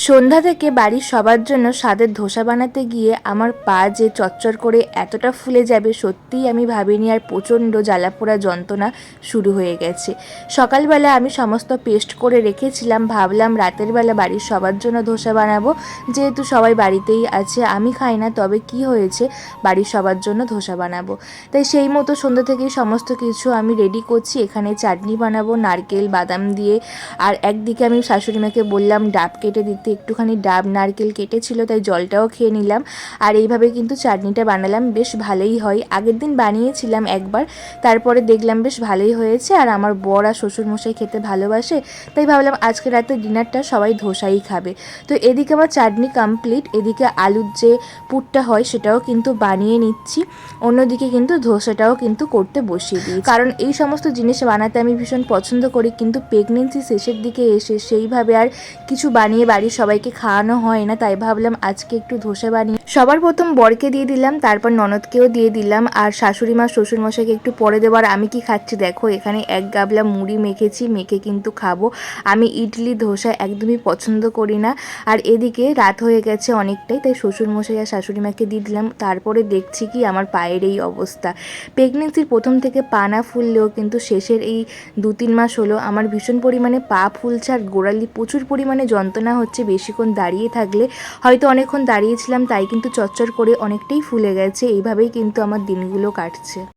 সন্ধ্যা থেকে বাড়ির সবার জন্য স্বাদের ধোসা বানাতে গিয়ে আমার পা যে চচ্চর করে এতটা ফুলে যাবে সত্যিই আমি ভাবিনি, আর প্রচণ্ড জ্বালাপোড়া যন্ত্রণা শুরু হয়ে গেছে। সকালবেলা আমি সমস্ত পেস্ট করে রেখেছিলাম, ভাবলাম রাতের বেলা বাড়ির সবার জন্য ধোসা বানাবো, যেহেতু সবাই বাড়িতেই আছে, আমি খাই না, তবে কি হয়েছে বাড়ির সবার জন্য ধোসা বানাবো। তাই সেই মতো সন্ধ্যা থেকেই সমস্ত কিছু আমি রেডি করছি। এখানে চাটনি বানাবো নারকেল বাদাম দিয়ে, আর একদিকে আমি শাশুড়িমাকে বললাম ডাব কেটে দিতে, একটুখানি ডাব নারকেল কেটেছিল তাই জলটাও খেয়ে নিলাম। আর এইভাবে কিন্তু চাটনিটা বানালাম, বেশ ভালোই হয়। আগের দিন বানিয়েছিলাম একবার, তারপরে দেখলাম বেশ ভালোই হয়েছে। আর আমার বর আর শ্বশুরমশাই খেতে ভালোবাসে, তাই ভাবলাম আজকে রাতে ডিনারটা সবাই ধোসাই খাবে। তো এদিকে আমার চাটনি কমপ্লিট, এদিকে আলুর যে পুরটা হয় সেটাও কিন্তু বানিয়ে নিচ্ছি, অন্যদিকে কিন্তু ধোসাটাও কিন্তু করতে বসিয়ে দিই, কারণ এই সমস্ত জিনিস বানাতে আমি ভীষণ পছন্দ করি। কিন্তু প্রেগনেন্সি শেষের দিকে এসে সেইভাবে আর কিছু বানিয়ে বাড়ির সবাইকে খাওয়ানো হয় না, তাই ভাবলাম আজকে একটু ধোসা বানিয়ে সবার প্রথম বরকে দিয়ে দিলাম, তারপর ননদকেও দিয়ে দিলাম, আর শাশুড়ি মা শ্বশুরমশাইকে একটু পরে দেবার। আমি কি খাচ্ছি দেখো, এখানে এক গাবলা মুড়ি মেখেছি, মেখে কিন্তু খাবো। আমি ইডলি ধোসা একদমই পছন্দ করি না। আর এদিকে রাত হয়ে গেছে অনেকটাই, তাই শ্বশুরমশাই আর শাশুড়ি মাকে দিয়ে দিলাম। তারপরে দেখছি কি আমার পায়ের এই অবস্থা। প্রেগনেন্সির প্রথম থেকে পা না ফুললেও কিন্তু শেষের এই 2-3 মাস হলো আমার ভীষণ পরিমাণে পা ফুলছে, আর গোড়ালি প্রচুর পরিমাণে যন্ত্রণা হচ্ছে। বেশিক্ষণ দাঁড়িয়ে থাকলে, হয়তো অনেকক্ষণ দাঁড়িয়েছিলাম তাই কিন্তু চচ্চর করে অনেকটাই ফুলে গেছে। এইভাবেই কিন্তু আমার দিনগুলো কাটছে।